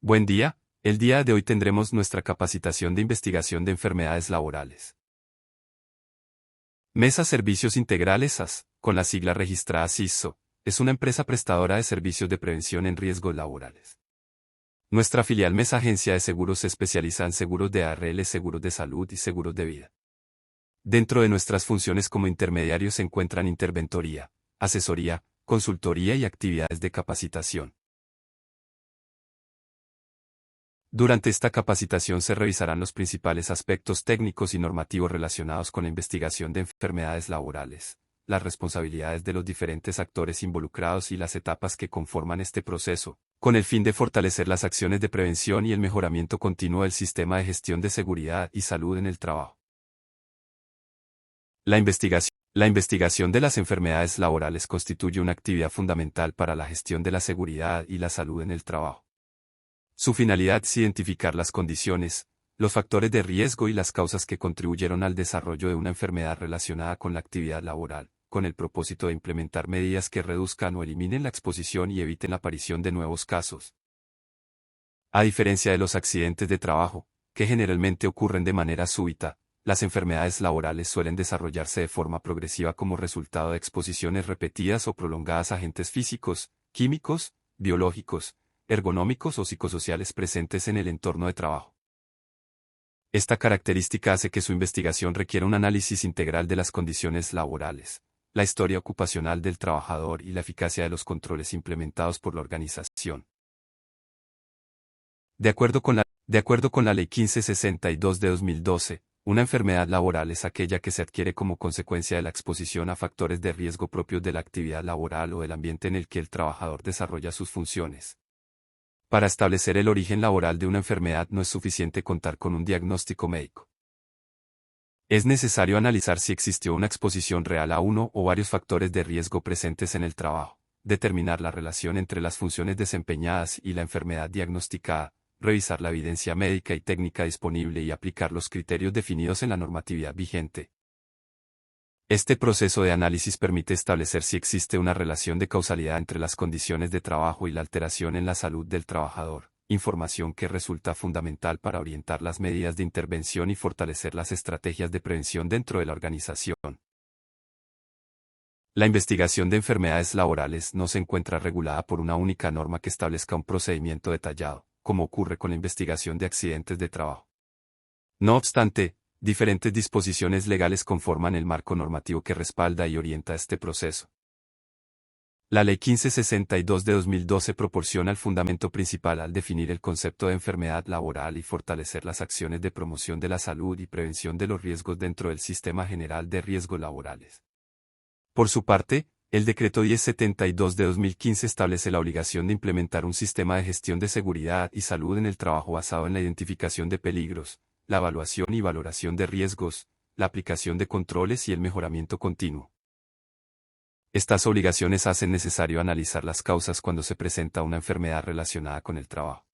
Buen día, el día de hoy tendremos nuestra capacitación de investigación de enfermedades laborales. Mesa Servicios Integrales AS, con la sigla registrada CISO, es una empresa prestadora de servicios de prevención en riesgos laborales. Nuestra filial Mesa Agencia de Seguros se especializa en seguros de ARL, seguros de salud y seguros de vida. Dentro de nuestras funciones como intermediarios se encuentran interventoría, asesoría, consultoría y actividades de capacitación. Durante esta capacitación se revisarán los principales aspectos técnicos y normativos relacionados con la investigación de enfermedades laborales, las responsabilidades de los diferentes actores involucrados y las etapas que conforman este proceso, con el fin de fortalecer las acciones de prevención y el mejoramiento continuo del sistema de gestión de seguridad y salud en el trabajo. La investigación de las enfermedades laborales constituye una actividad fundamental para la gestión de la seguridad y la salud en el trabajo. Su finalidad es identificar las condiciones, los factores de riesgo y las causas que contribuyeron al desarrollo de una enfermedad relacionada con la actividad laboral, con el propósito de implementar medidas que reduzcan o eliminen la exposición y eviten la aparición de nuevos casos. A diferencia de los accidentes de trabajo, que generalmente ocurren de manera súbita, las enfermedades laborales suelen desarrollarse de forma progresiva como resultado de exposiciones repetidas o prolongadas a agentes físicos, químicos, biológicos, ergonómicos o psicosociales presentes en el entorno de trabajo. Esta característica hace que su investigación requiera un análisis integral de las condiciones laborales, la historia ocupacional del trabajador y la eficacia de los controles implementados por la organización. De acuerdo con la Ley 1562 de 2012, una enfermedad laboral es aquella que se adquiere como consecuencia de la exposición a factores de riesgo propios de la actividad laboral o del ambiente en el que el trabajador desarrolla sus funciones. Para establecer el origen laboral de una enfermedad no es suficiente contar con un diagnóstico médico. Es necesario analizar si existió una exposición real a uno o varios factores de riesgo presentes en el trabajo, determinar la relación entre las funciones desempeñadas y la enfermedad diagnosticada, revisar la evidencia médica y técnica disponible y aplicar los criterios definidos en la normatividad vigente. Este proceso de análisis permite establecer si existe una relación de causalidad entre las condiciones de trabajo y la alteración en la salud del trabajador, información que resulta fundamental para orientar las medidas de intervención y fortalecer las estrategias de prevención dentro de la organización. La investigación de enfermedades laborales no se encuentra regulada por una única norma que establezca un procedimiento detallado, como ocurre con la investigación de accidentes de trabajo. No obstante, diferentes disposiciones legales conforman el marco normativo que respalda y orienta este proceso. La Ley 1562 de 2012 proporciona el fundamento principal al definir el concepto de enfermedad laboral y fortalecer las acciones de promoción de la salud y prevención de los riesgos dentro del Sistema General de Riesgos Laborales. Por su parte, el Decreto 1072 de 2015 establece la obligación de implementar un sistema de gestión de seguridad y salud en el trabajo basado en la identificación de peligros, la evaluación y valoración de riesgos, la aplicación de controles y el mejoramiento continuo. Estas obligaciones hacen necesario analizar las causas cuando se presenta una enfermedad relacionada con el trabajo.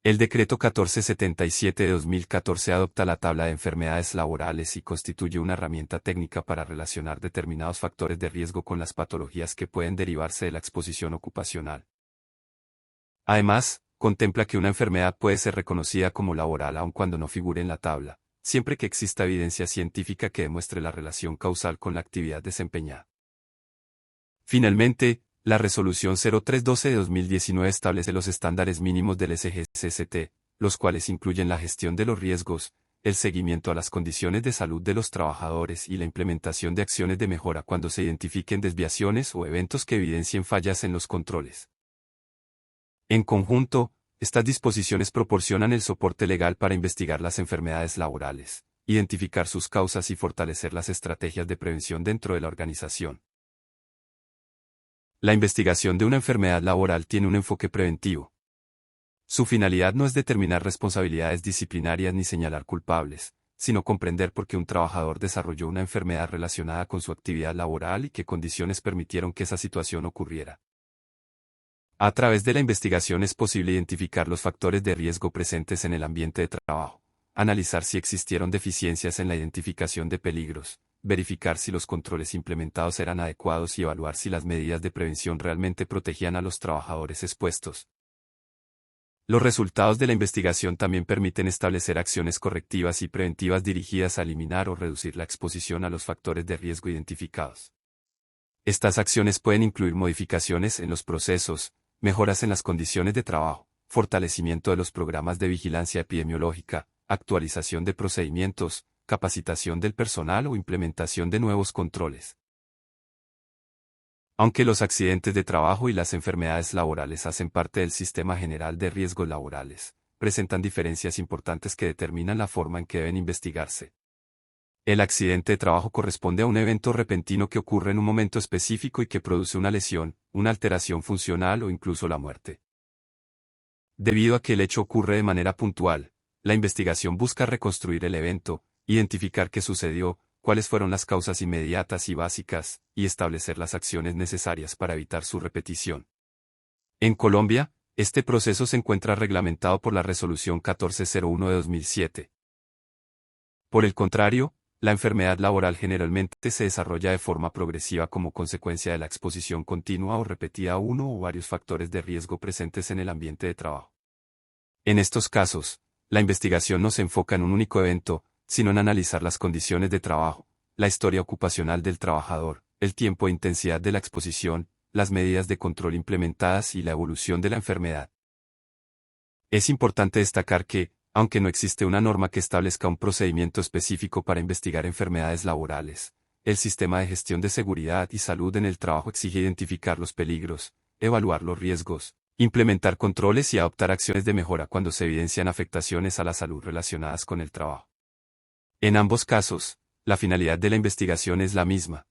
El Decreto 1477 de 2014 adopta la tabla de enfermedades laborales y constituye una herramienta técnica para relacionar determinados factores de riesgo con las patologías que pueden derivarse de la exposición ocupacional. Además, contempla que una enfermedad puede ser reconocida como laboral aun cuando no figure en la tabla, siempre que exista evidencia científica que demuestre la relación causal con la actividad desempeñada. Finalmente, la Resolución 0312 de 2019 establece los estándares mínimos del SGCST, los cuales incluyen la gestión de los riesgos, el seguimiento a las condiciones de salud de los trabajadores y la implementación de acciones de mejora cuando se identifiquen desviaciones o eventos que evidencien fallas en los controles. En conjunto, estas disposiciones proporcionan el soporte legal para investigar las enfermedades laborales, identificar sus causas y fortalecer las estrategias de prevención dentro de la organización. La investigación de una enfermedad laboral tiene un enfoque preventivo. Su finalidad no es determinar responsabilidades disciplinarias ni señalar culpables, sino comprender por qué un trabajador desarrolló una enfermedad relacionada con su actividad laboral y qué condiciones permitieron que esa situación ocurriera. A través de la investigación es posible identificar los factores de riesgo presentes en el ambiente de trabajo, analizar si existieron deficiencias en la identificación de peligros, verificar si los controles implementados eran adecuados y evaluar si las medidas de prevención realmente protegían a los trabajadores expuestos. Los resultados de la investigación también permiten establecer acciones correctivas y preventivas dirigidas a eliminar o reducir la exposición a los factores de riesgo identificados. Estas acciones pueden incluir modificaciones en los procesos, mejoras en las condiciones de trabajo, fortalecimiento de los programas de vigilancia epidemiológica, actualización de procedimientos, capacitación del personal o implementación de nuevos controles. Aunque los accidentes de trabajo y las enfermedades laborales hacen parte del sistema general de riesgos laborales, presentan diferencias importantes que determinan la forma en que deben investigarse. El accidente de trabajo corresponde a un evento repentino que ocurre en un momento específico y que produce una lesión, una alteración funcional o incluso la muerte. Debido a que el hecho ocurre de manera puntual, la investigación busca reconstruir el evento, identificar qué sucedió, cuáles fueron las causas inmediatas y básicas, y establecer las acciones necesarias para evitar su repetición. En Colombia, este proceso se encuentra reglamentado por la Resolución 1401 de 2007. Por el contrario, la enfermedad laboral generalmente se desarrolla de forma progresiva como consecuencia de la exposición continua o repetida a uno o varios factores de riesgo presentes en el ambiente de trabajo. En estos casos, la investigación no se enfoca en un único evento, sino en analizar las condiciones de trabajo, la historia ocupacional del trabajador, el tiempo e intensidad de la exposición, las medidas de control implementadas y la evolución de la enfermedad. Es importante destacar que, aunque no existe una norma que establezca un procedimiento específico para investigar enfermedades laborales, el sistema de gestión de seguridad y salud en el trabajo exige identificar los peligros, evaluar los riesgos, implementar controles y adoptar acciones de mejora cuando se evidencian afectaciones a la salud relacionadas con el trabajo. En ambos casos, la finalidad de la investigación es la misma: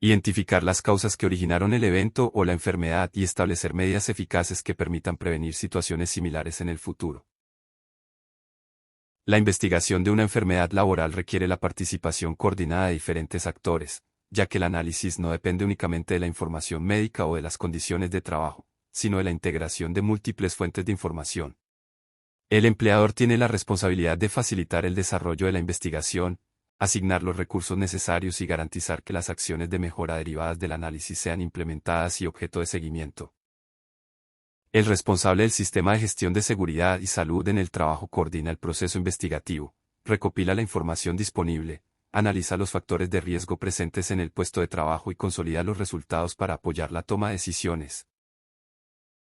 identificar las causas que originaron el evento o la enfermedad y establecer medidas eficaces que permitan prevenir situaciones similares en el futuro. La investigación de una enfermedad laboral requiere la participación coordinada de diferentes actores, ya que el análisis no depende únicamente de la información médica o de las condiciones de trabajo, sino de la integración de múltiples fuentes de información. El empleador tiene la responsabilidad de facilitar el desarrollo de la investigación, asignar los recursos necesarios y garantizar que las acciones de mejora derivadas del análisis sean implementadas y objeto de seguimiento. El responsable del sistema de gestión de seguridad y salud en el trabajo coordina el proceso investigativo, recopila la información disponible, analiza los factores de riesgo presentes en el puesto de trabajo y consolida los resultados para apoyar la toma de decisiones.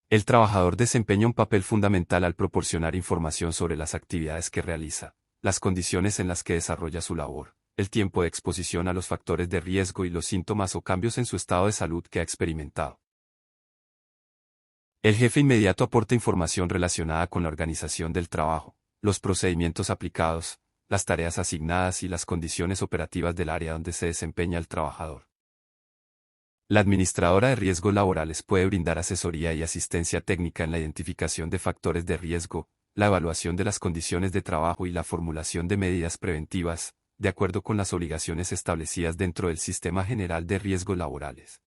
El trabajador desempeña un papel fundamental al proporcionar información sobre las actividades que realiza, las condiciones en las que desarrolla su labor, el tiempo de exposición a los factores de riesgo y los síntomas o cambios en su estado de salud que ha experimentado. El jefe inmediato aporta información relacionada con la organización del trabajo, los procedimientos aplicados, las tareas asignadas y las condiciones operativas del área donde se desempeña el trabajador. La administradora de riesgos laborales puede brindar asesoría y asistencia técnica en la identificación de factores de riesgo, la evaluación de las condiciones de trabajo y la formulación de medidas preventivas, de acuerdo con las obligaciones establecidas dentro del Sistema General de Riesgos Laborales.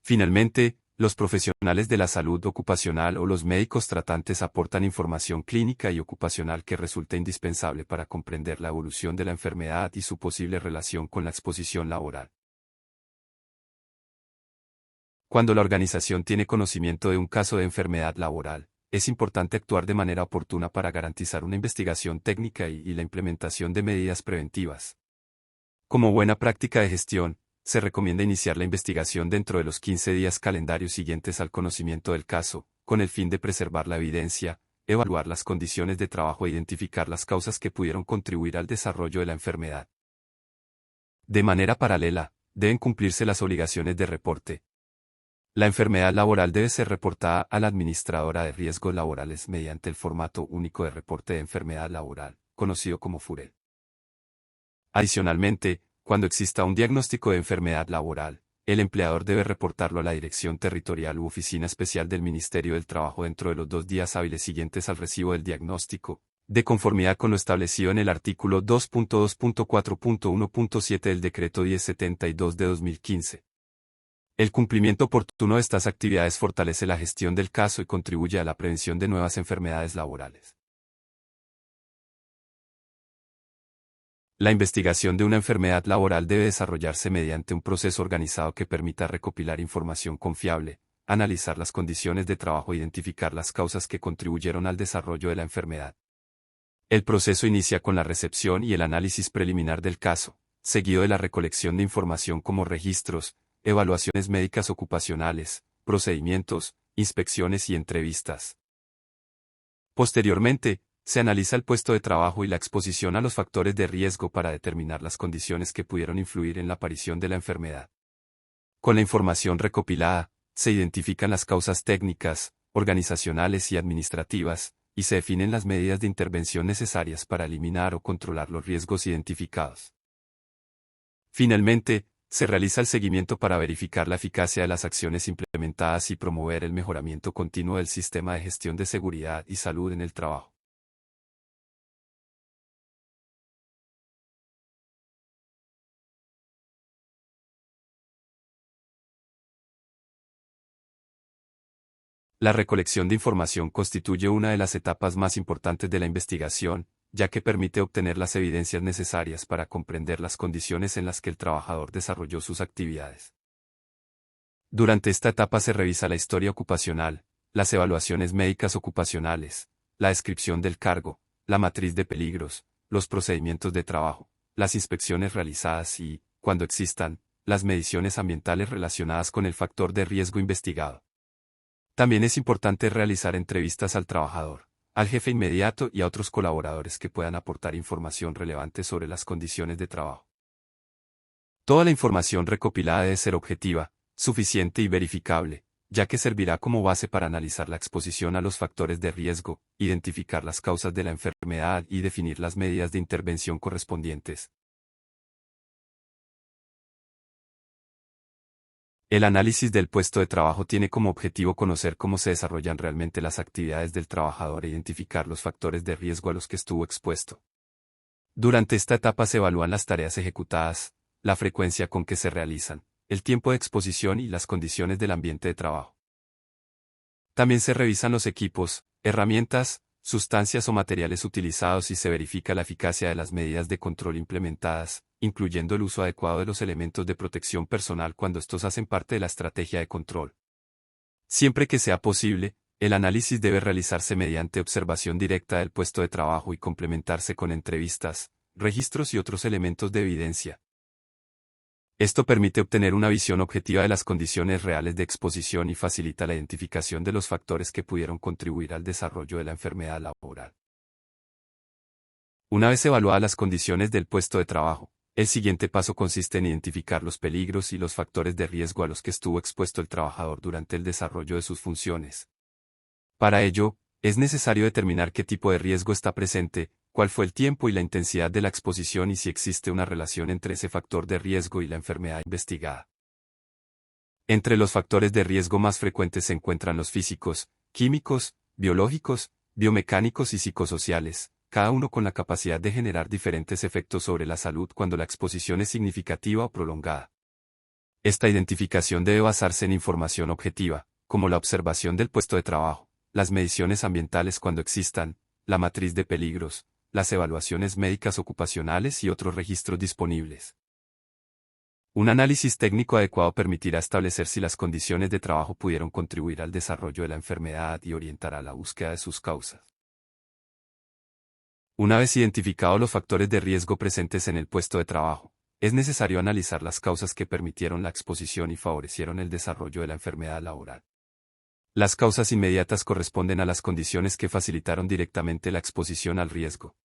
Finalmente, los profesionales de la salud ocupacional o los médicos tratantes aportan información clínica y ocupacional que resulta indispensable para comprender la evolución de la enfermedad y su posible relación con la exposición laboral. Cuando la organización tiene conocimiento de un caso de enfermedad laboral, es importante actuar de manera oportuna para garantizar una investigación técnica y la implementación de medidas preventivas. Como buena práctica de gestión, se recomienda iniciar la investigación dentro de los 15 días calendarios siguientes al conocimiento del caso, con el fin de preservar la evidencia, evaluar las condiciones de trabajo e identificar las causas que pudieron contribuir al desarrollo de la enfermedad. De manera paralela, deben cumplirse las obligaciones de reporte. La enfermedad laboral debe ser reportada a la administradora de riesgos laborales mediante el formato único de reporte de enfermedad laboral, conocido como FUREL. Adicionalmente, cuando exista un diagnóstico de enfermedad laboral, el empleador debe reportarlo a la Dirección Territorial u Oficina Especial del Ministerio del Trabajo dentro de los 2 días hábiles siguientes al recibo del diagnóstico, de conformidad con lo establecido en el artículo 2.2.4.1.7 del Decreto 1072 de 2015. El cumplimiento oportuno de estas actividades fortalece la gestión del caso y contribuye a la prevención de nuevas enfermedades laborales. La investigación de una enfermedad laboral debe desarrollarse mediante un proceso organizado que permita recopilar información confiable, analizar las condiciones de trabajo e identificar las causas que contribuyeron al desarrollo de la enfermedad. El proceso inicia con la recepción y el análisis preliminar del caso, seguido de la recolección de información como registros, evaluaciones médicas ocupacionales, procedimientos, inspecciones y entrevistas. Posteriormente, se analiza el puesto de trabajo y la exposición a los factores de riesgo para determinar las condiciones que pudieron influir en la aparición de la enfermedad. Con la información recopilada, se identifican las causas técnicas, organizacionales y administrativas, y se definen las medidas de intervención necesarias para eliminar o controlar los riesgos identificados. Finalmente, se realiza el seguimiento para verificar la eficacia de las acciones implementadas y promover el mejoramiento continuo del sistema de gestión de seguridad y salud en el trabajo. La recolección de información constituye una de las etapas más importantes de la investigación, ya que permite obtener las evidencias necesarias para comprender las condiciones en las que el trabajador desarrolló sus actividades. Durante esta etapa se revisa la historia ocupacional, las evaluaciones médicas ocupacionales, la descripción del cargo, la matriz de peligros, los procedimientos de trabajo, las inspecciones realizadas y, cuando existan, las mediciones ambientales relacionadas con el factor de riesgo investigado. También es importante realizar entrevistas al trabajador, al jefe inmediato y a otros colaboradores que puedan aportar información relevante sobre las condiciones de trabajo. Toda la información recopilada debe ser objetiva, suficiente y verificable, ya que servirá como base para analizar la exposición a los factores de riesgo, identificar las causas de la enfermedad y definir las medidas de intervención correspondientes. El análisis del puesto de trabajo tiene como objetivo conocer cómo se desarrollan realmente las actividades del trabajador e identificar los factores de riesgo a los que estuvo expuesto. Durante esta etapa se evalúan las tareas ejecutadas, la frecuencia con que se realizan, el tiempo de exposición y las condiciones del ambiente de trabajo. También se revisan los equipos, herramientas, sustancias o materiales utilizados y se verifica la eficacia de las medidas de control implementadas, incluyendo el uso adecuado de los elementos de protección personal cuando estos hacen parte de la estrategia de control. Siempre que sea posible, el análisis debe realizarse mediante observación directa del puesto de trabajo y complementarse con entrevistas, registros y otros elementos de evidencia. Esto permite obtener una visión objetiva de las condiciones reales de exposición y facilita la identificación de los factores que pudieron contribuir al desarrollo de la enfermedad laboral. Una vez evaluadas las condiciones del puesto de trabajo, el siguiente paso consiste en identificar los peligros y los factores de riesgo a los que estuvo expuesto el trabajador durante el desarrollo de sus funciones. Para ello, es necesario determinar qué tipo de riesgo está presente, cuál fue el tiempo y la intensidad de la exposición y si existe una relación entre ese factor de riesgo y la enfermedad investigada. Entre los factores de riesgo más frecuentes se encuentran los físicos, químicos, biológicos, biomecánicos y psicosociales, cada uno con la capacidad de generar diferentes efectos sobre la salud cuando la exposición es significativa o prolongada. Esta identificación debe basarse en información objetiva, como la observación del puesto de trabajo, las mediciones ambientales cuando existan, la matriz de peligros, las evaluaciones médicas ocupacionales y otros registros disponibles. Un análisis técnico adecuado permitirá establecer si las condiciones de trabajo pudieron contribuir al desarrollo de la enfermedad y orientará la búsqueda de sus causas. Una vez identificados los factores de riesgo presentes en el puesto de trabajo, es necesario analizar las causas que permitieron la exposición y favorecieron el desarrollo de la enfermedad laboral. Las causas inmediatas corresponden a las condiciones que facilitaron directamente la exposición al riesgo.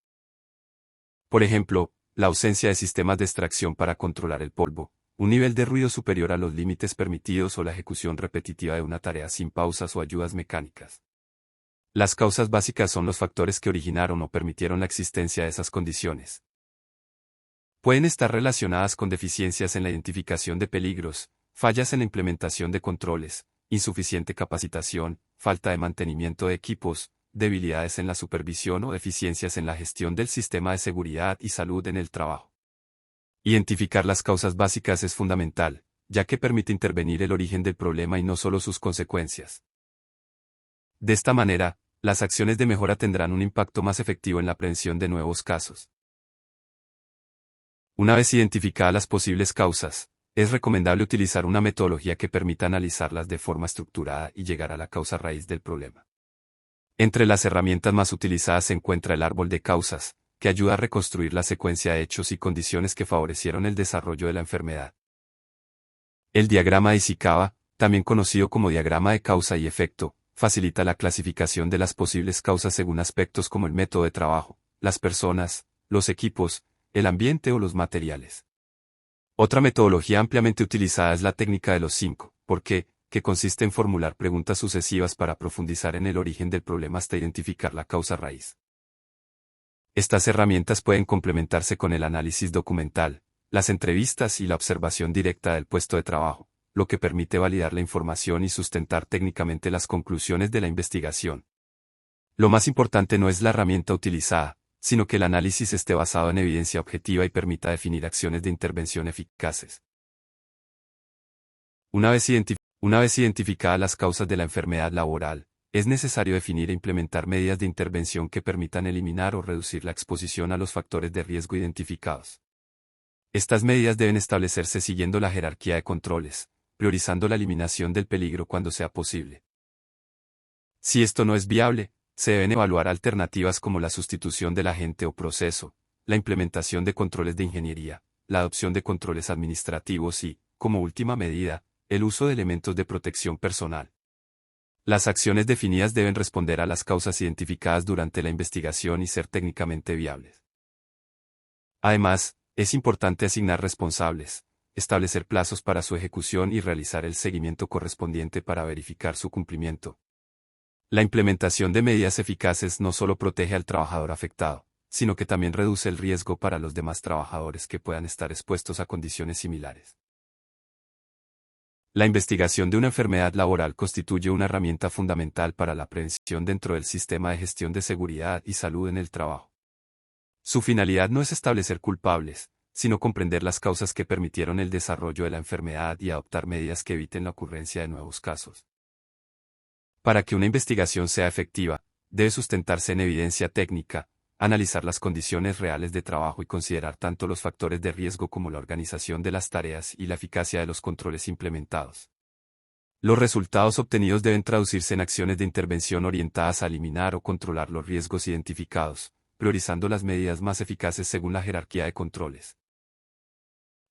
Por ejemplo, la ausencia de sistemas de extracción para controlar el polvo, un nivel de ruido superior a los límites permitidos o la ejecución repetitiva de una tarea sin pausas o ayudas mecánicas. Las causas básicas son los factores que originaron o permitieron la existencia de esas condiciones. Pueden estar relacionadas con deficiencias en la identificación de peligros, fallas en la implementación de controles, insuficiente capacitación, falta de mantenimiento de equipos, debilidades en la supervisión o deficiencias en la gestión del sistema de seguridad y salud en el trabajo. Identificar las causas básicas es fundamental, ya que permite intervenir el origen del problema y no solo sus consecuencias. De esta manera, las acciones de mejora tendrán un impacto más efectivo en la prevención de nuevos casos. Una vez identificadas las posibles causas, es recomendable utilizar una metodología que permita analizarlas de forma estructurada y llegar a la causa raíz del problema. Entre las herramientas más utilizadas se encuentra el árbol de causas, que ayuda a reconstruir la secuencia de hechos y condiciones que favorecieron el desarrollo de la enfermedad. El diagrama de Ishikawa, también conocido como diagrama de causa y efecto, facilita la clasificación de las posibles causas según aspectos como el método de trabajo, las personas, los equipos, el ambiente o los materiales. Otra metodología ampliamente utilizada es la técnica de los 5 ¿por qué?, que consiste en formular preguntas sucesivas para profundizar en el origen del problema hasta identificar la causa raíz. Estas herramientas pueden complementarse con el análisis documental, las entrevistas y la observación directa del puesto de trabajo, lo que permite validar la información y sustentar técnicamente las conclusiones de la investigación. Lo más importante no es la herramienta utilizada, sino que el análisis esté basado en evidencia objetiva y permita definir acciones de intervención eficaces. Una vez identificadas las causas de la enfermedad laboral, es necesario definir e implementar medidas de intervención que permitan eliminar o reducir la exposición a los factores de riesgo identificados. Estas medidas deben establecerse siguiendo la jerarquía de controles, priorizando la eliminación del peligro cuando sea posible. Si esto no es viable, se deben evaluar alternativas como la sustitución del agente o proceso, la implementación de controles de ingeniería, la adopción de controles administrativos y, como última medida, el uso de elementos de protección personal. Las acciones definidas deben responder a las causas identificadas durante la investigación y ser técnicamente viables. Además, es importante asignar responsables, establecer plazos para su ejecución y realizar el seguimiento correspondiente para verificar su cumplimiento. La implementación de medidas eficaces no solo protege al trabajador afectado, sino que también reduce el riesgo para los demás trabajadores que puedan estar expuestos a condiciones similares. La investigación de una enfermedad laboral constituye una herramienta fundamental para la prevención dentro del sistema de gestión de seguridad y salud en el trabajo. Su finalidad no es establecer culpables, sino comprender las causas que permitieron el desarrollo de la enfermedad y adoptar medidas que eviten la ocurrencia de nuevos casos. Para que una investigación sea efectiva, debe sustentarse en evidencia técnica, analizar las condiciones reales de trabajo y considerar tanto los factores de riesgo como la organización de las tareas y la eficacia de los controles implementados. Los resultados obtenidos deben traducirse en acciones de intervención orientadas a eliminar o controlar los riesgos identificados, priorizando las medidas más eficaces según la jerarquía de controles.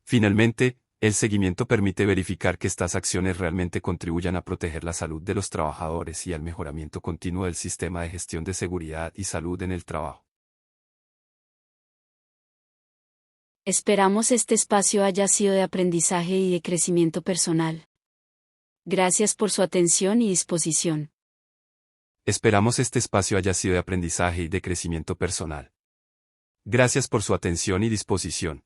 Finalmente, el seguimiento permite verificar que estas acciones realmente contribuyan a proteger la salud de los trabajadores y al mejoramiento continuo del sistema de gestión de seguridad y salud en el trabajo. Esperamos este espacio haya sido de aprendizaje y de crecimiento personal. Gracias por su atención y disposición. Esperamos este espacio haya sido de aprendizaje y de crecimiento personal. Gracias por su atención y disposición.